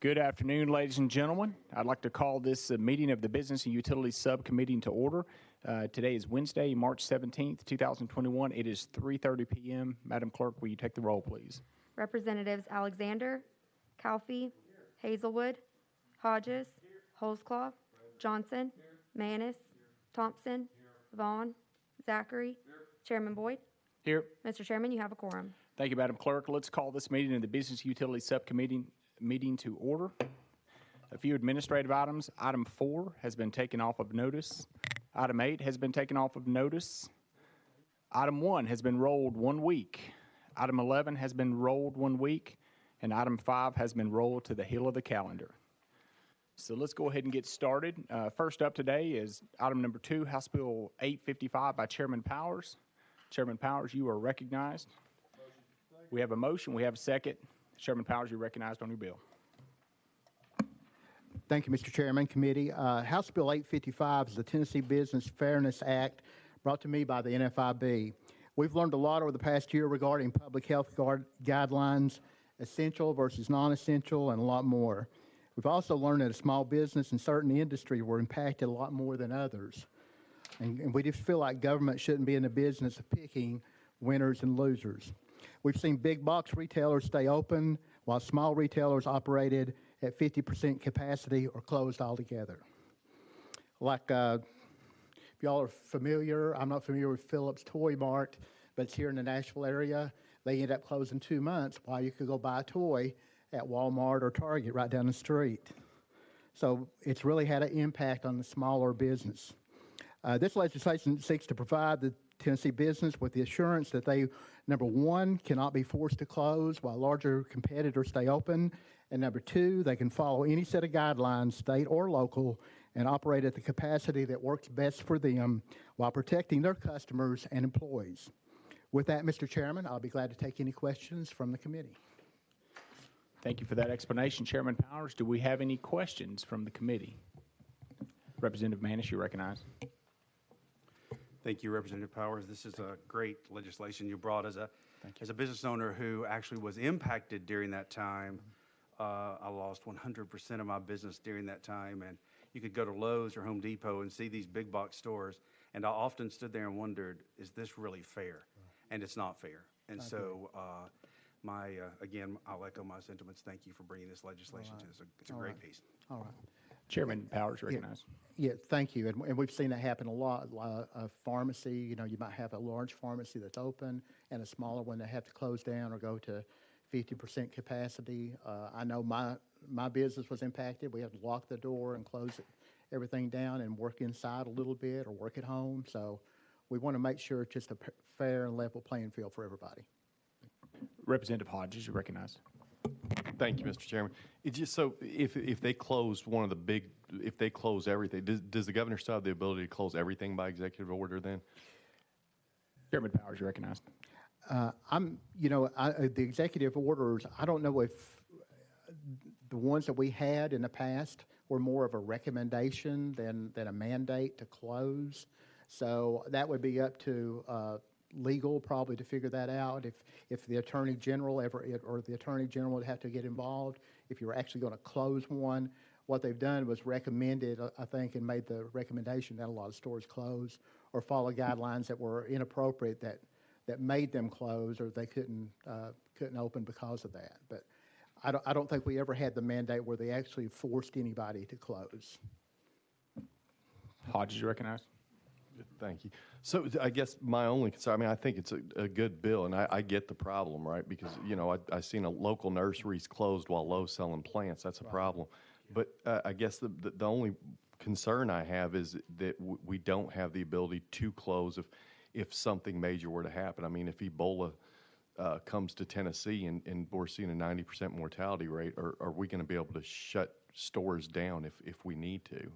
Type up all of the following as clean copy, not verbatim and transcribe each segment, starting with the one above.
Good afternoon, ladies and gentlemen. I'd like to call this meeting of the Business and Utilities Subcommittee to order. Today is Wednesday, March 17th, 2021. It is 3:30 p.m. Madam Clerk, will you take the roll, please? Representatives Alexander, Calfee, Hazelwood, Hodges, Holzclaw, Johnson, Manis, Thompson, Vaughn, Zachary, Chairman Boyd. Here. Mr. Chairman, you have a quorum. Thank you, Madam Clerk. Let's call this meeting of the Business Utilities Subcommittee meeting to order. A few administrative items. Item 4 has been taken off of notice. Item 8 has been taken off of notice. Item 1 has been rolled 1 week. Item 11 has been rolled 1 week. And item 5 has been rolled to the heel of the calendar. So let's go ahead and get started. First up today is item number 2, House Bill 855 by Chairman Powers. Chairman Powers, you are recognized. We have a motion. We have a second. Chairman Powers, you're recognized on your bill. Thank you, Mr. Chairman. Committee. House Bill 855 is the Tennessee Business Fairness Act brought to me by the NFIB. We've learned a lot over the past year regarding public health guidelines, essential versus non-essential, and a lot more. We've also learned that a small business in certain industries were impacted a lot more than others. And we just feel like government shouldn't be in the business of picking winners and losers. We've seen big box retailers stay open while small retailers operated at 50% capacity or closed altogether. Like, if y'all are familiar, I'm not familiar with Phillips Toy Mart, but it's here in the Nashville area. They end up closing 2 months while you could go buy a toy at Walmart or Target right down the street. So it's really had an impact on the smaller business. This legislation seeks to provide the Tennessee business with the assurance that they, number one, cannot be forced to close while larger competitors stay open, and number two, they can follow any set of guidelines, state or local, and operate at the capacity that works best for them while protecting their customers and employees. With that, Mr. Chairman, I'll be glad to take any questions from the committee. Thank you for that explanation, Chairman Powers. Do we have any questions from the committee? Representative Manis, you recognize. Thank you, Representative Powers. This is a great legislation you brought as a business owner who actually was impacted during that time. I lost 100% of my business during that time, and you could go to Lowe's or Home Depot and see these big box stores, and I often stood there and wondered, is this really fair? And it's not fair. And so, again, I'll echo my sentiments. Thank you for bringing this legislation to us. It's a great piece. All right. Chairman Powers, recognized. Yeah, thank you. And we've seen that happen a lot. A pharmacy, you might have a large pharmacy that's open and a smaller one that have to close down or go to 50% capacity. I know my business was impacted. We had to lock the door and close everything down and work inside a little bit or work at home. So we want to make sure it's just a fair and level playing field for everybody. Representative Hodges, you recognize. Thank you, Mr. Chairman. It's just so if they close if they close everything, does the governor still have the ability to close everything by executive order then? Chairman Powers, you recognize. The executive orders, I don't know if the ones that we had in the past were more of a recommendation than a mandate to close. So that would be up to legal probably to figure that out. If the Attorney General or the Attorney General would have to get involved, if you're actually going to close one, what they've done was recommended, I think, and made the recommendation that a lot of stores close or follow guidelines that were inappropriate that made them close or they couldn't open because of that. But I don't think we ever had the mandate where they actually forced anybody to close. Hodges, you recognize. Thank you. So I guess my only concern, I think it's a good bill, and I get the problem, right? Because, I've seen a local nurseries closed while Lowe's selling plants. That's a problem. But I guess the only concern I have is that we don't have the ability to close if something major were to happen. If Ebola comes to Tennessee and we're seeing a 90% mortality rate, are we going to be able to shut stores down if we need to?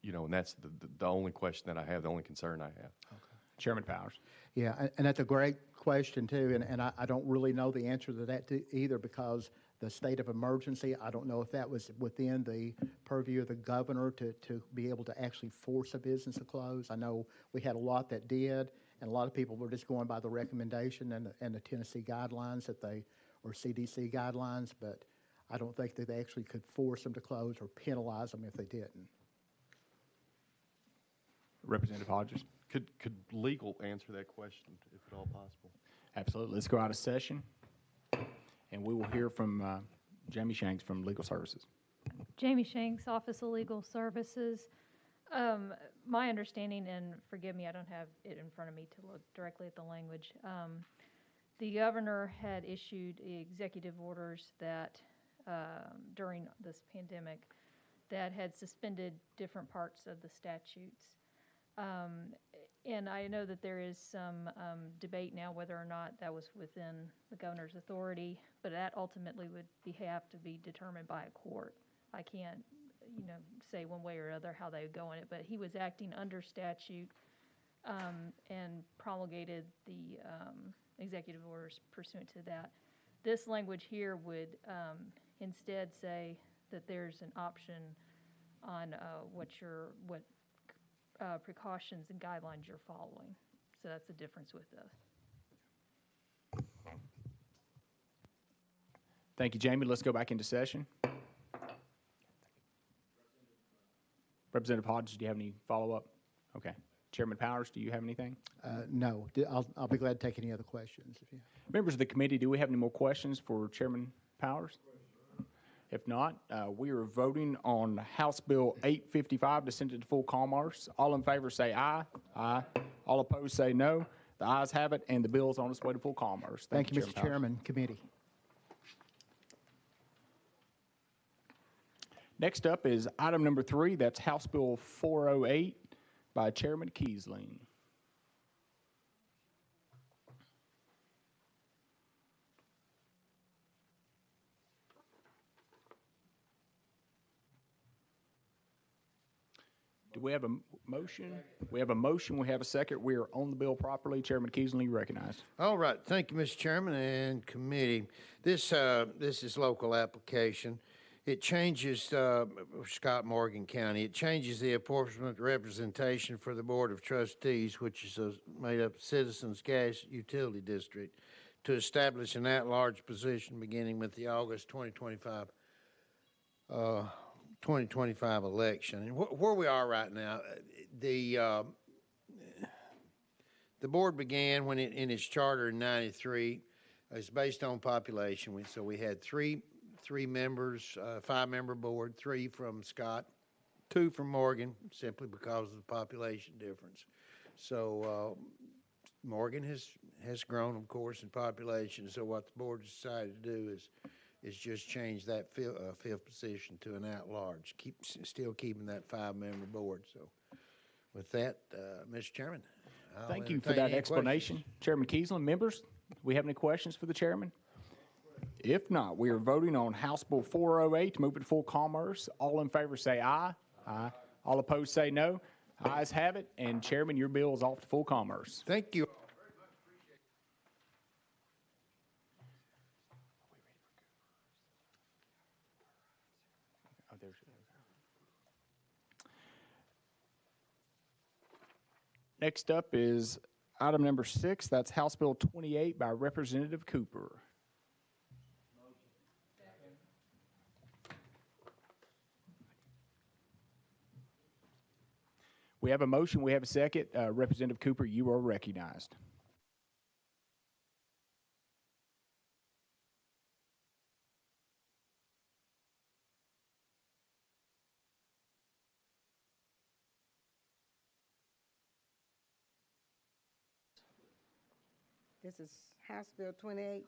And that's the only question that I have, the only concern I have. Okay. Chairman Powers. Yeah, and that's a great question, too, and I don't really know the answer to that either because the state of emergency, I don't know if that was within the purview of the governor to be able to actually force a business to close. I know we had a lot that did, and a lot of people were just going by the recommendation and the Tennessee guidelines or CDC guidelines, but I don't think that they actually could force them to close or penalize them if they didn't. Representative Hodges? Could legal answer that question, if at all possible? Absolutely. Let's go out of session, and we will hear from Jamie Shanks from Legal Services. Jamie Shanks, Office of Legal Services. My understanding, and forgive me, I don't have it in front of me to look directly at the language. The governor had issued executive orders that, during this pandemic, that had suspended different parts of the statutes. And I know that there is some debate now whether or not that was within the governor's authority, but that ultimately would have to be determined by a court. I can't, say one way or other how they would go in it, but he was acting under statute and promulgated the executive orders pursuant to that. This language here would instead say that there's an option on what precautions and guidelines you're following. So that's the difference with this. Thank you, Jamie. Let's go back into session. Representative Hodges, do you have any follow-up? Okay. Chairman Powers, do you have anything? No, I'll be glad to take any other questions. If you... Members of the committee, do we have any more questions for Chairman Powers? If not, we are voting on House Bill 855 to send it to full commerce. All in favor say aye. Aye. All opposed say no. The ayes have it, and the bill is on its way to full commerce. Thank you, Mr. Powers. Chairman, committee. Next up is item number 3. That's House Bill 408 by Chairman Kiesling. Do we have a motion? We have a motion. We have a second. We are on the bill properly. Chairman Kiesling, you recognized. All right. Thank you, Mr. Chairman and committee. This is local application. It changes, Scott Morgan County, it changes the apportionment representation for the Board of Trustees, which is made up of Citizens Gas Utility District, to establish an at-large position beginning with the August 2025 election. And where we are right now, the board began when in its charter in '93. It's based on population. So we had three members, 5-member board, 3 from Scott, 2 from Morgan, simply because of the population difference. So Morgan has grown, of course, in population. So what the board decided to do is just change that fifth position to an at-large, still keeping that 5-member board. So with that, Mr. Chairman, Thank you for that explanation. Chairman Kiesling, members, do we have any questions for the chairman? If not, we are voting on House Bill 408 to move it to full commerce. All in favor say aye. Aye. All opposed say no. Ayes have it. And Chairman, your bill is off to full commerce. Thank you. Next up is item number 6. That's House Bill 28 by Representative Cooper. We have a motion. We have a second. Representative Cooper, you are recognized. This is House Bill 28.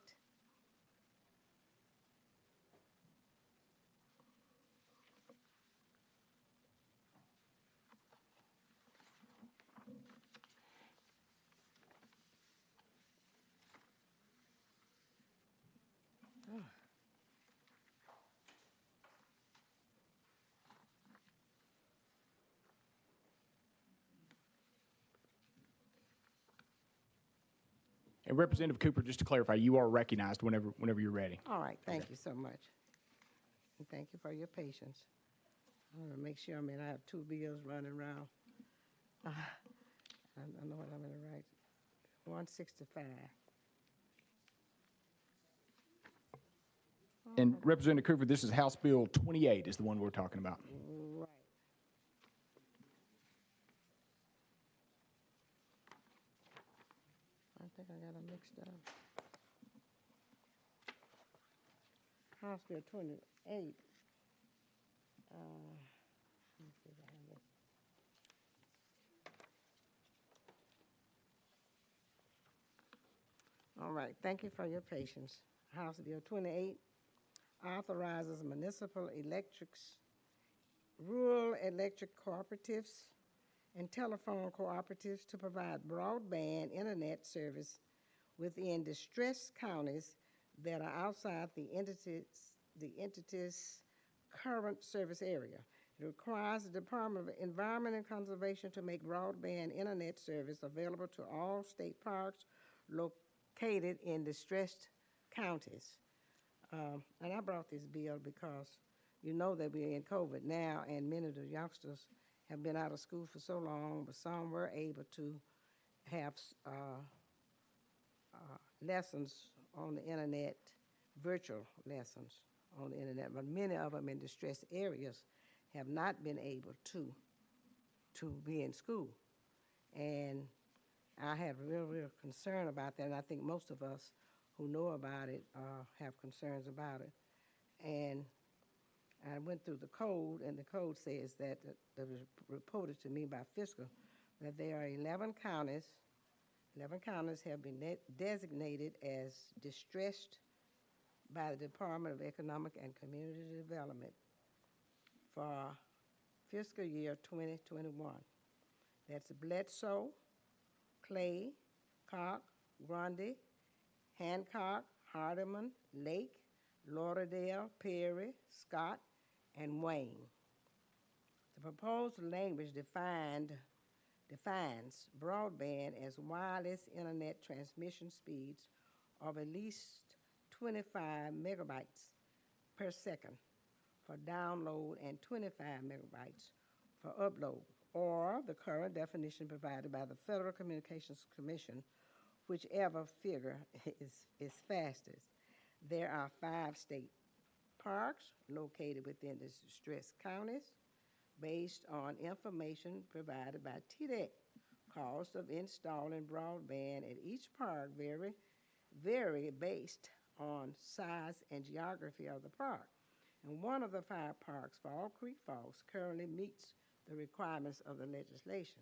And Representative Cooper, just to clarify, you are recognized whenever you're ready. All right, thank you so much. And thank you for your patience. I want to make sure, I have 2 bills running around. I know what I'm going to write. 165. And Representative Cooper, this is House Bill 28 is the one we're talking about. Right. I think I got them mixed up. House Bill 28. Let me see if I have it. All right, thank you for your patience. House Bill 28 authorizes municipal electrics, rural electric cooperatives, and telephone cooperatives to provide broadband internet service within distressed counties that are outside the entity's current service area. It requires the Department of Environment and Conservation to make broadband internet service available to all state parks located in distressed counties. And I brought this bill because you know that we're in COVID now, and many of the youngsters have been out of school for so long, but some were able to have lessons on the internet, virtual lessons on the internet, but many of them in distressed areas have not been able to be in school. And I have real concern about that, and I think most of us who know about it have concerns about it. And I went through the code, and the code says that was reported to me by fiscal that there are 11 counties. 11 counties have been designated as distressed by the Department of Economic and Community Development for fiscal year 2021. That's Bledsoe, Clay, Cock, Grundy, Hancock, Hardeman, Lake, Lauderdale, Perry, Scott, and Wayne. The proposed language defines broadband as wireless internet transmission speeds of at least 25 megabytes per second for download and 25 megabytes for upload, or the current definition provided by the Federal Communications Commission, whichever figure is fastest. There are 5 state parks located within the distressed counties based on information provided by TDEC. Cost of installing broadband at each park vary based on size and geography of the park. And one of the 5 parks, Fall Creek Falls, currently meets the requirements of the legislation.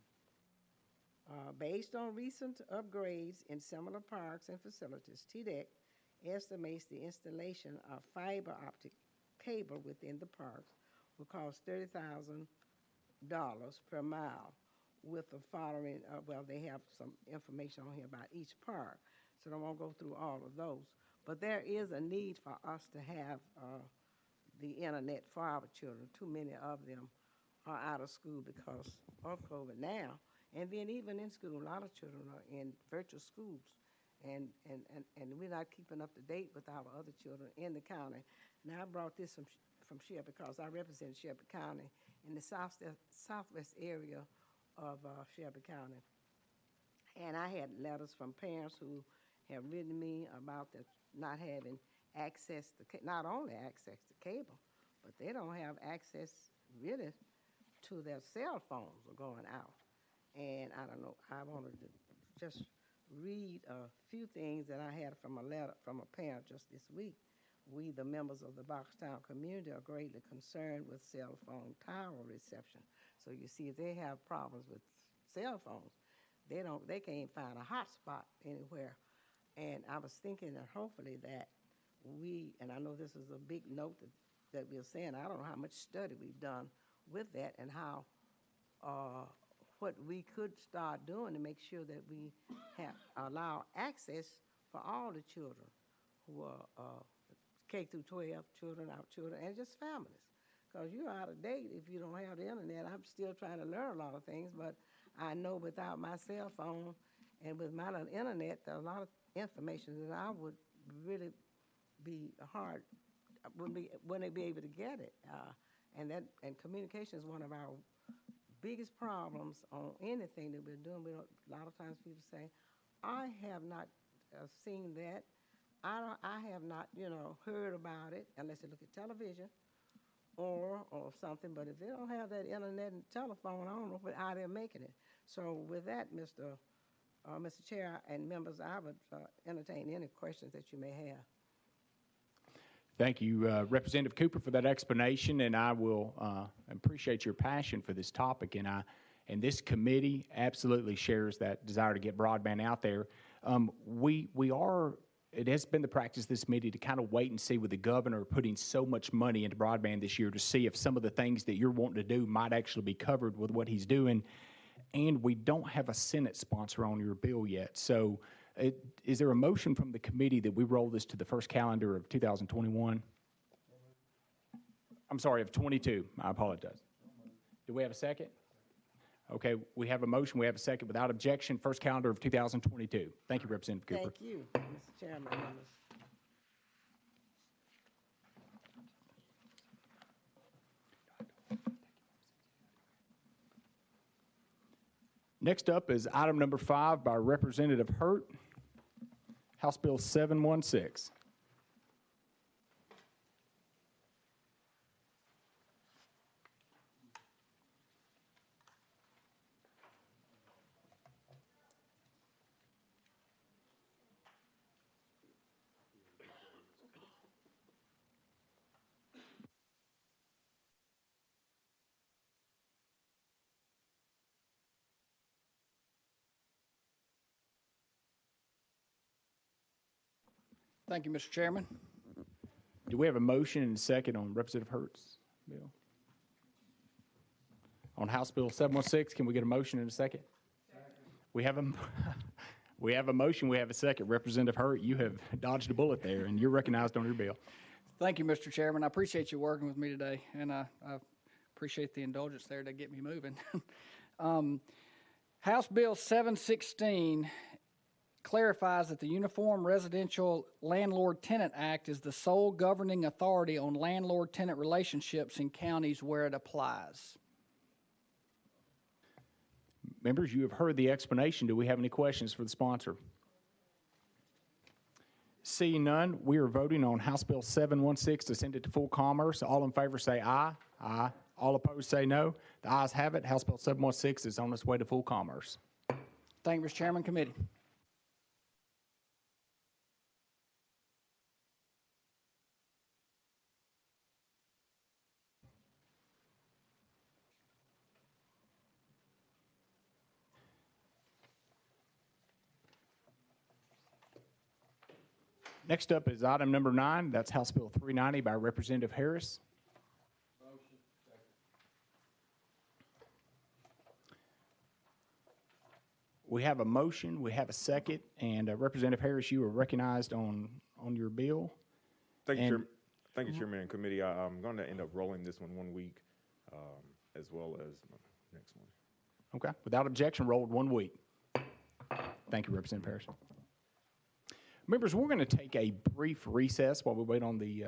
Based on recent upgrades in similar parks and facilities, TDEC estimates the installation of fiber optic cable within the parks will cost $30,000 per mile, with the following, well, they have some information on here about each park, so I won't go through all of those. But there is a need for us to have the internet for our children. Too many of them are out of school because of COVID now. And then even in school, a lot of children are in virtual schools. And we're not keeping up to date with our other children in the county. Now, I brought this from Shelby because I represent Shelby County in the southwest area of Shelby County. And I had letters from parents who have written me about not having access to, not only access to cable, but they don't have access really to their cell phones are going out. And I don't know, I wanted to just read a few things that I had from a letter from a parent just this week. We, the members of the Boxtown community, are greatly concerned with cell phone tower reception. So you see, if they have problems with cell phones, they can't find a hotspot anywhere. And I was thinking that hopefully that and I know this is a big note that we're saying, I don't know how much study we've done with that and how what we could start doing to make sure that we allow access for all the children who are K through 12 children, our children, and just families. Because you're out of date if you don't have the internet. I'm still trying to learn a lot of things, but I know without my cell phone and with my little internet, there's a lot of information that I would really be hard, wouldn't be able to get it. And communication is one of our biggest problems on anything that we're doing. A lot of times people say, I have not seen that. I have not, heard about it unless they look at television or something, but if they don't have that internet and telephone, I don't know how they're making it. So with that, Mr. Chair and members, I would entertain any questions that you may have. Thank you, Representative Cooper, for that explanation, and I will appreciate your passion for this topic. And this committee absolutely shares that desire to get broadband out there. It has been the practice of this committee to kind of wait and see with the governor putting so much money into broadband this year to see if some of the things that you're wanting to do might actually be covered with what he's doing. And we don't have a Senate sponsor on your bill yet. So is there a motion from the committee that we roll this to the first calendar of 2021? I'm sorry, of 22. I apologize. Do we have a second? Okay, we have a motion. We have a second. Without objection, first calendar of 2022. Thank you, Representative Cooper. Thank you, Mr. Chairman, members. Next up is item number 5 by Representative Hurt, House Bill 716. Thank you, Mr. Chairman. Do we have a motion and a second on Representative Hurt's bill? On House Bill 716, can we get a motion and a second? We have a motion, we have a second. Representative Hurt, you have dodged a bullet there, and you're recognized on your bill. Thank you, Mr. Chairman. I appreciate you working with me today, and I appreciate the indulgence there to get me moving. House Bill 716 clarifies that the Uniform Residential Landlord-Tenant Act is the sole governing authority on landlord-tenant relationships in counties where it applies. Members, you have heard the explanation. Do we have any questions for the sponsor? Seeing none, we are voting on House Bill 716 to send it to full commerce. All in favor say aye. Aye. All opposed say no. The ayes have it. House Bill 716 is on its way to full commerce. Thank you, Mr. Chairman. Committee. Next up is item number 9. That's House Bill 390 by Representative Harris. We have a motion, we have a second, and Representative Harris, you are recognized on your bill. Thank you, Chairman and Committee. I'm going to end up rolling this one week, as well as next one. Okay. Without objection, rolled 1 week. Thank you, Representative Harris. Members, we're going to take a brief recess while we wait on the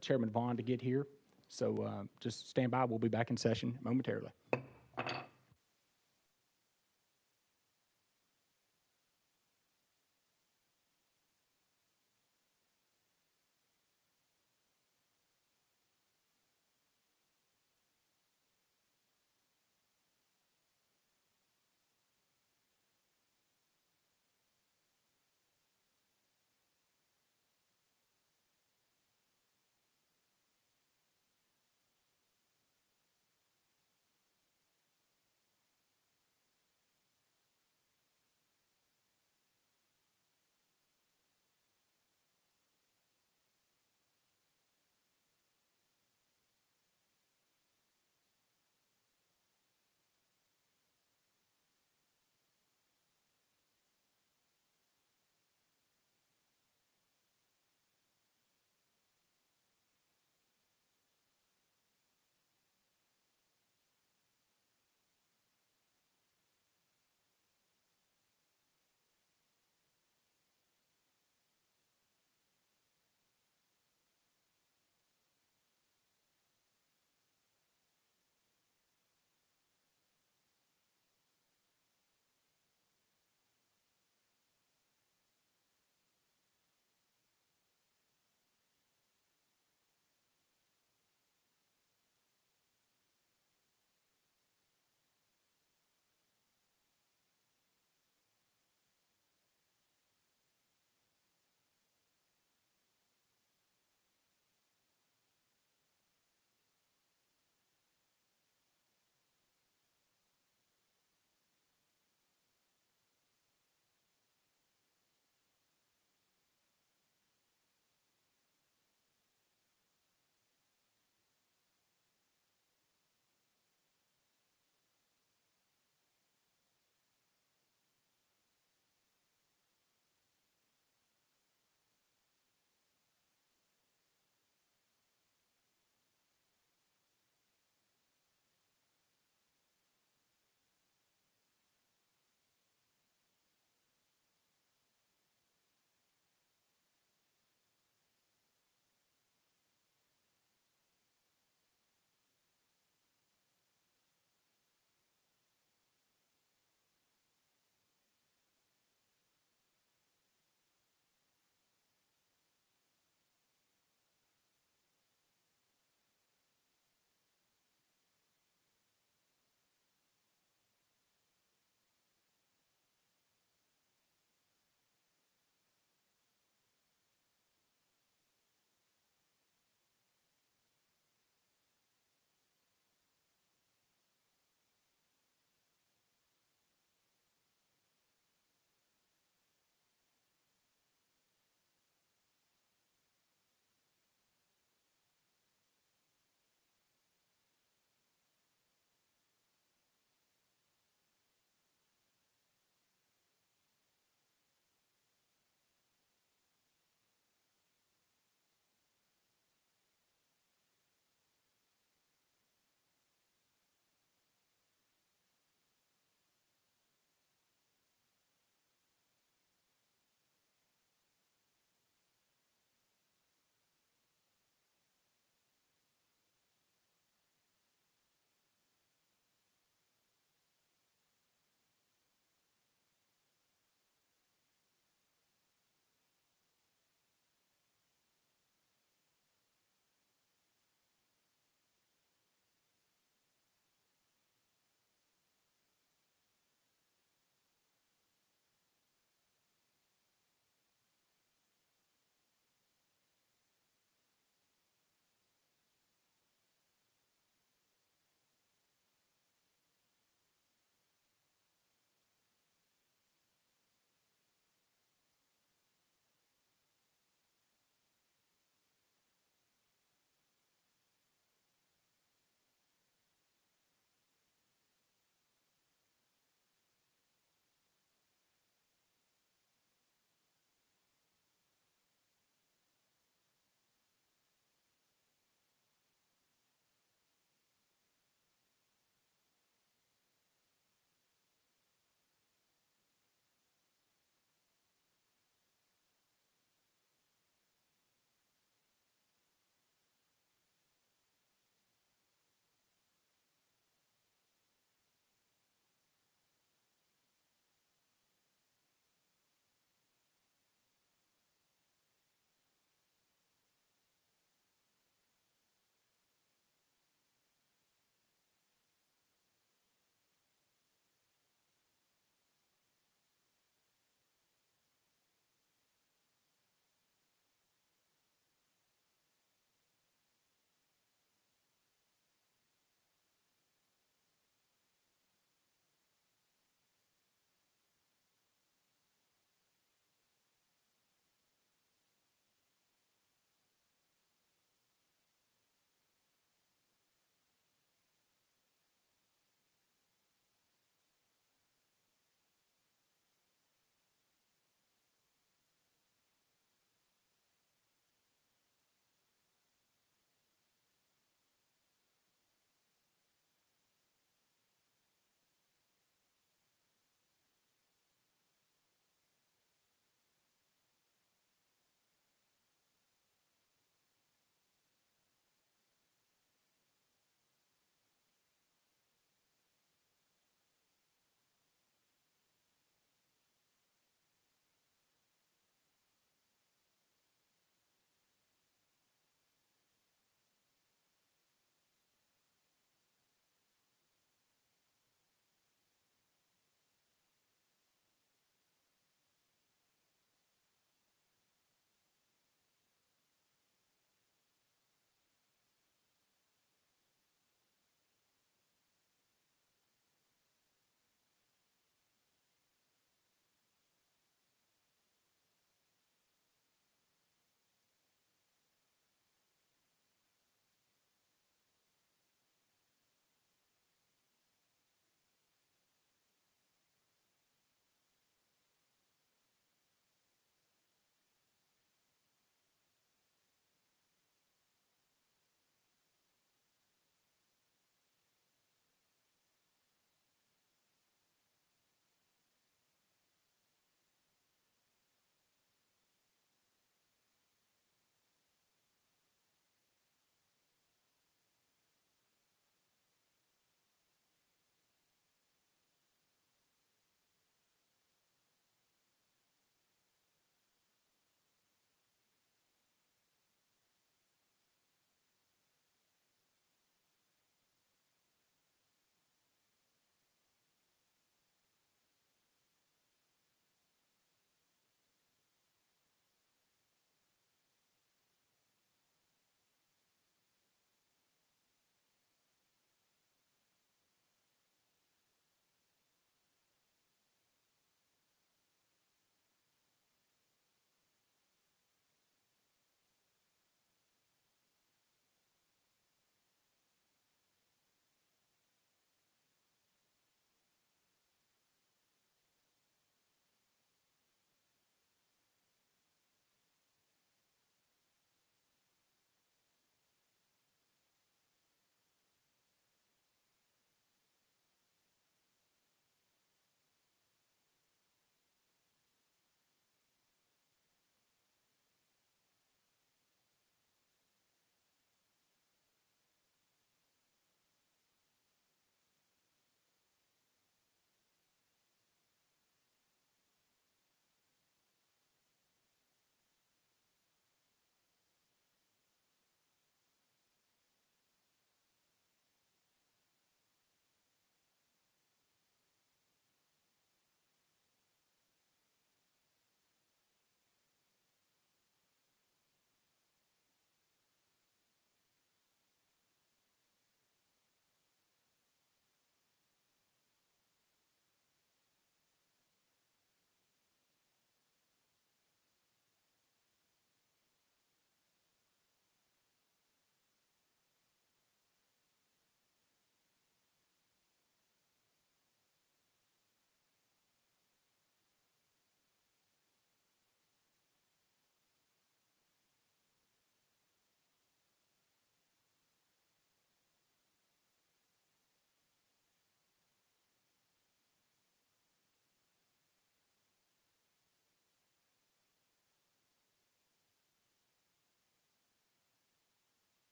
Chairman Vaughn to get here. So just stand by. We'll be back in session momentarily.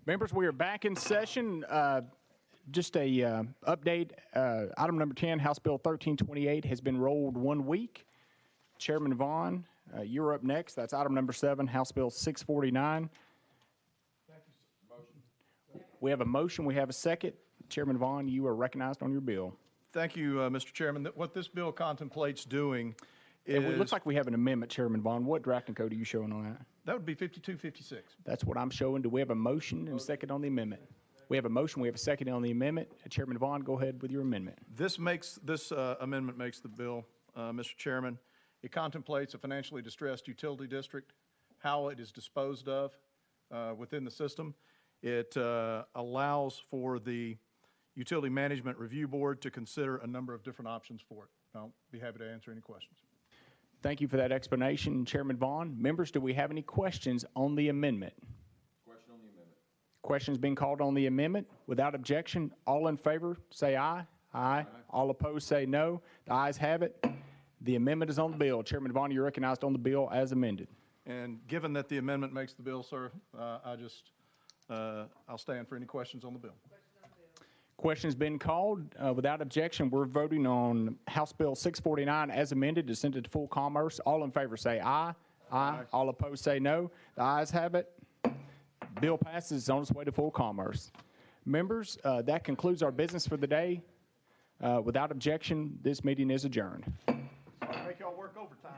Members, we are back in session. Just a update. Item number 10, House Bill 1328, has been rolled 1 week. Chairman Vaughn, you're up next. That's item number 7, House Bill 649. We have a motion. We have a second. Chairman Vaughn, you are recognized on your bill. Thank you, Mr. Chairman. What this bill contemplates doing It is... looks like we have an amendment, Chairman Vaughn. What drafting code are you showing on that? That would be 5256. That's what I'm showing. Do we have a motion and a second on the amendment? We have a motion. We have a second on the amendment. Chairman Vaughn, go ahead with your amendment. This amendment makes the bill, Mr. Chairman. It contemplates a financially distressed utility district, how it is disposed of within the system. It allows for the Utility Management Review Board to consider a number of different options for it. I'll be happy to answer any questions. Thank you for that explanation, Chairman Vaughn. Members, do we have any questions on the amendment? Question on the amendment. Questions being called on the amendment? Without objection, all in favor, say aye. Aye. All opposed, say no. The ayes have it. The amendment is on the bill. Chairman Vaughn, you're recognized on the bill as amended. And given that the amendment makes the bill, sir, I'll stand for any questions on the bill. Questions been called. Without objection, we're voting on House Bill 649 as amended to send it to full commerce. All in favor say aye. Aye. All opposed say no. The ayes have it. Bill passes. It's on its way to full commerce. Members, that concludes our business for the day. Without objection, this meeting is adjourned. Make y'all work overtime.